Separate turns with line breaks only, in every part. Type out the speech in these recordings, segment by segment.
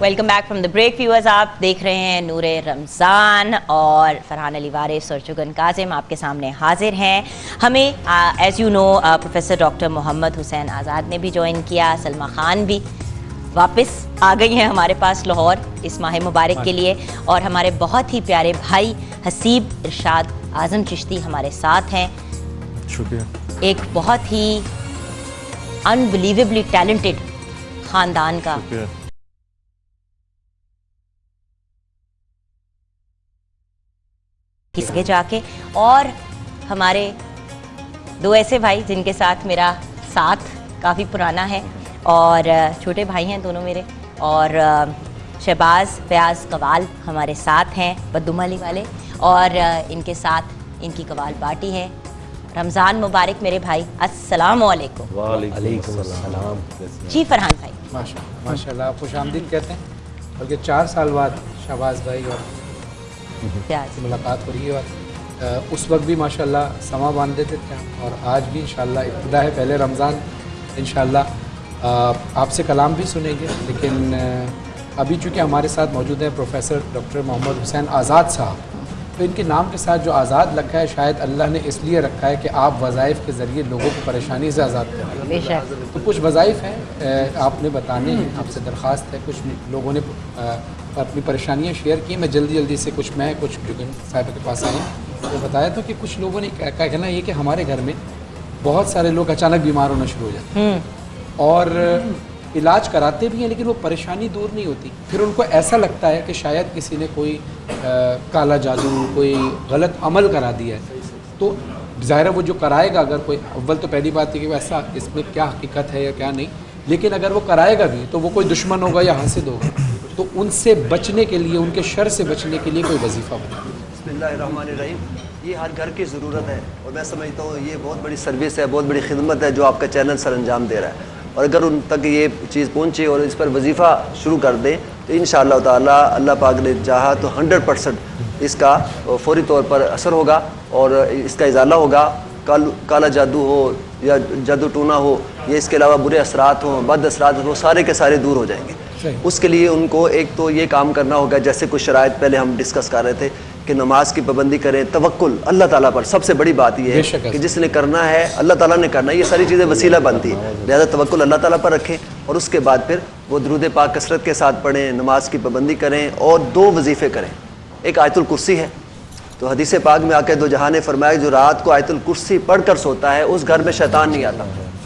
Welcome back from the break viewers. आप देख रहे हैं नूर रमज़ान और फरहान अली वारिस और जुगन काजिम आपके सामने हाजिर हैं। हमें as you know professor doctor Mohammad Hussain Azad ने भी ज्वाइन किया, सलमा खान भी वापस आ गई हैं हमारे पास लाहौर इस माह मुबारक के लिए, और हमारे बहुत ही प्यारे भाई हसीब इरशाद आज़म चिश्ती हमारे साथ हैं।
शुक्रिया।
एक बहुत ही अनबिलीवेबली टैलेंटेड ख़ानदान का किसके जाके, और हमारे दो ऐसे भाई जिनके साथ मेरा साथ काफ़ी पुराना है और छोटे भाई हैं दोनों मेरे, और शहबाज फयाज कवाल हमारे साथ हैं बद्दुमली वाले, और इनके साथ इनकी कवाल पार्टी है। रमज़ान मुबारक मेरे भाई, अस्सलाम वालेकुम।
वालेकुम अस्सलाम।
जी फरहान भाई,
माशाल्लाह खुश आमदीद कहते हैं, बल्कि 4 साल बाद शहबाज भाई और मुलाकात हो रही है, और उस वक्त भी माशाल्लाह समा बांध देते थे, और आज भी इंशाल्लाह इब्तिदा है पहले रमज़ान, इंशाल्लाह आपसे कलाम भी सुनेंगे। लेकिन अभी चूँकि हमारे साथ मौजूद हैं प्रोफेसर डॉक्टर मोहम्मद हुसैन आज़ाद साहब, तो इनके नाम के साथ जो आज़ाद रखा है शायद अल्लाह ने इसलिए रखा है कि आप वज़ाइफ के ज़रिए लोगों को परेशानी से आज़ाद करें।
बेशक।
तो कुछ वज़ाइफ हैं आपने बताने हैं, आपसे दरख्वास्त है। कुछ लोगों ने अपनी परेशानियां शेयर की, मैं जल्दी से कुछ जुगन साहिब के पास आए तो बताया था कि कुछ लोगों ने कहना ये कि हमारे घर में बहुत सारे लोग अचानक बीमार होना शुरू हो जाते हैं और इलाज कराते भी हैं, लेकिन वो परेशानी दूर नहीं होती। फिर उनको ऐसा लगता है कि शायद किसी ने कोई काला जादू, कोई गलत अमल करा दिया है। तो ज़ाहिर है वो जो कराएगा, अगर कोई अव्वल तो पहली बात है कि वैसा इसमें क्या हकीकत है या क्या नहीं, लेकिन अगर वो कराएगा भी तो वो कोई दुश्मन होगा या हासिद होगा, तो उनसे बचने के लिए, उनके शर से बचने के लिए कोई वजीफ़ा बना।
बिस्मिल्लाहिर्रहमानिर्रहीम। ये हर घर की ज़रूरत है, और मैं समझता हूँ ये बहुत बड़ी सर्विस है, बहुत बड़ी खिदमत है जो आपका चैनल सर अंजाम दे रहा है। और अगर उन तक ये चीज़ पहुँचे और इस पर वजीफ़ा शुरू कर दें तो इंशाअल्लाह ताला अल्लाह पाक ने चाहा तो 100% इसका फौरी तौर पर असर होगा और इसका इजाला होगा। काला जादू हो या जादू टूना हो या इसके अलावा बुरे असरात हों, बद असरात हो, सारे के सारे दूर हो जाएंगे। उसके लिए उनको एक तो ये काम करना होगा, जैसे कुछ शराइत पहले हम डिस्कस कर रहे थे कि नमाज की पाबंदी करें, तवक्कुल अल्लाह ताला पर। सबसे बड़ी बात ये है कि जिसने करना है अल्लाह ताला ने करना है, ये सारी चीज़ें वसीला बनती है, लिहाजा तवक्कुल अल्लाह ताला पर रखें। और उसके बाद फिर वो दुरूद पाक कसरत के साथ पढ़ें, नमाज की पाबंदी करें और 2 वजीफ़े करें। एक आयतुल कुर्सी है, तो हदीस पाक में आके दो जहां ने फरमाया जो रात को आयतुल कुर्सी पढ़कर सोता है उस घर में शैतान नहीं आता।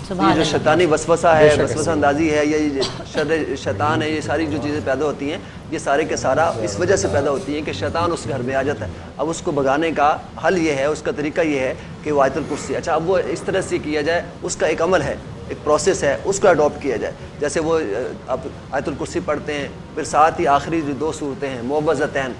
ये जो शैतानी वसवसा है, वसवसा अंदाजी है, ये शर शैतान है, ये सारी जो चीज़ें पैदा होती हैं ये सारे के सारा इस वजह से पैदा होती हैं कि शैतान उस घर में आ जाता है। अब उसको भगाने का हल ये है, उसका तरीका ये है कि वो आयतुल कुर्सी, अच्छा अब वो इस तरह से किया जाए, उसका एक अमल है, एक प्रोसेस है, उसको अडॉप्ट किया जाए। जैसे वो अब आयतुल कुर्सी पढ़ते हैं, फिर साथ ही आखिरी जो 2 सूरतें हैं मुअव्वज़तैन,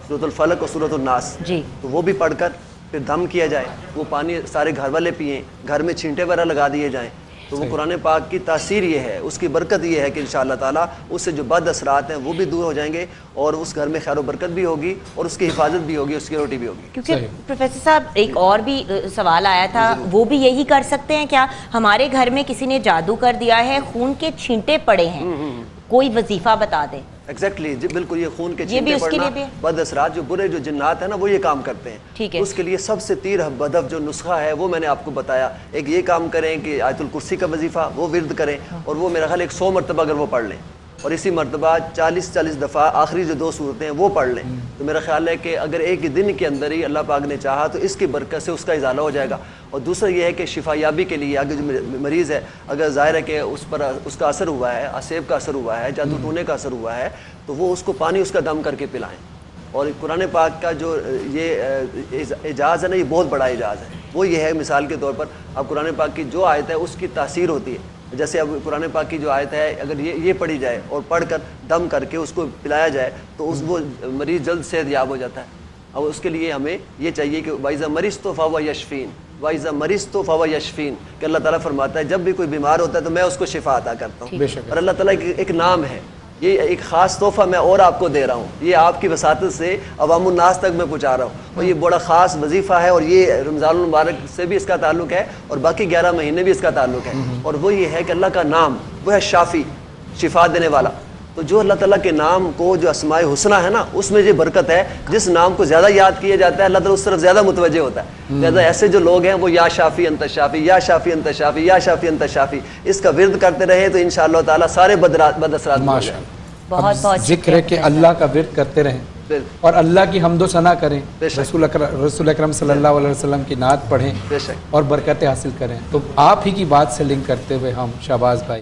सूरतुल फलक और सूरतुल नास, तो वो भी पढ़कर फिर दम किया जाए, वो पानी सारे घर वाले पिएँ, घर में छींटे वगैरह लगा दिए जाएँ। तो वो कुरान पाक की तासीर ये है, उसकी बरकत ये है कि इंशाअल्लाह ताला उससे जो बद असरात हैं वो भी दूर हो जाएंगे और उस घर में खैर बरकत भी होगी और उसकी हिफाजत भी होगी, उसकी रोटी भी होगी।
क्योंकि प्रोफेसर साहब एक और भी सवाल आया था, वो भी यही कर सकते हैं क्या? हमारे घर में किसी ने जादू कर दिया है, खून के छींटे पड़े हैं, कोई वजीफा बता दे।
एग्जैक्टली जी, बिल्कुल ये खून के छींटे पड़ना, बद असरात, जो बुरे जो जिन्नात है ना वो ये काम करते हैं। ठीक है, उसके लिए सबसे तीर बदफ जो नुस्खा है वो मैंने आपको बताया। एक ये काम करें कि आयतुल कुर्सी का वजीफा वो विर्द करें, और वो मेरा ख्याल 100 मरतबा अगर वो पढ़ लें और इसी मरतबा 40 दफ़ा आखिरी जो 2 सूरतें हैं वो पढ़ लें, तो मेरा ख्याल है कि अगर एक ही दिन के अंदर ही अल्लाह पाक ने चाहा तो इसकी बरकत से उसका इजाला हो जाएगा। और दूसरा ये है कि शिफायाबी के लिए आगे जो मरीज़ है, अगर ज़ाहिर है कि उस पर उसका असर हुआ है, असेब का असर हुआ है, जादू टूने का असर हुआ है, तो वो उसको पानी उसका दम करके पिलाएं। और कुरान पाक का जो ये एजाज़ है ना, ये बहुत बड़ा एजाज़ है। वो ये है, मिसाल के तौर पर अब कुरान पाक की जो आयत है उसकी तासीर होती है। जैसे अब कुरान पाक की जो आयत है अगर ये पढ़ी जाए और पढ़कर दम करके उसको पिलाया जाए तो उस वो मरीज़ जल्द सेहतयाब हो जाता है। अब उसके लिए हमें ये चाहिए कि वाइज़ा मरीज़ तो फ़ावा यशफ़ीन, वाइज़ा मरीज़ तो फ़ावा यशफ़ीन, कि अल्लाह ताला फरमाता है जब भी कोई बीमार होता है तो मैं उसको शिफा अता करता हूँ। और अल्लाह ताला एक नाम है, ये एक ख़ास तोहफ़ा मैं और आपको दे रहा हूँ, ये आपकी वसातत से अवामुन नास तक मैं पहुँचा रहा हूँ, और ये बड़ा ख़ास वजीफ़ा है, और ये रमज़ान मुबारक से भी इसका ताल्लुक़ है और बाकी 11 महीने भी इसका ताल्लुक़ है। और वो ये है कि अल्लाह का नाम वो है शाफ़ी, शिफा देने वाला। تو جو اللہ تعالیٰ کے نام کو جو اسماء حسنہ ہے نا اس میں یہ برکت ہے، جس نام کو زیادہ یاد کیا جاتا ہے اللہ تعالیٰ اس طرف زیادہ متوجہ ہوتا ہے. لہٰذا ایسے جو لوگ ہیں وہ یا شافی انت شافی، یا شافی انت شافی، یا شافی انت شافی، اس کا ورد کرتے رہے تو انشاءاللہ تعالیٰ سارے بد اثرات
ماشاء
بہت
اللہ.
بہت
ذکر ہے کہ اللہ کا ورد کرتے رہیں اور اللہ کی حمد و ثنا کریں، رسول اکرم صلی اللہ علیہ وسلم کی نعت پڑھیں اور برکتیں حاصل کریں. تو آپ ہی کی بات سے لنک کرتے ہوئے ہم شہباز بھائی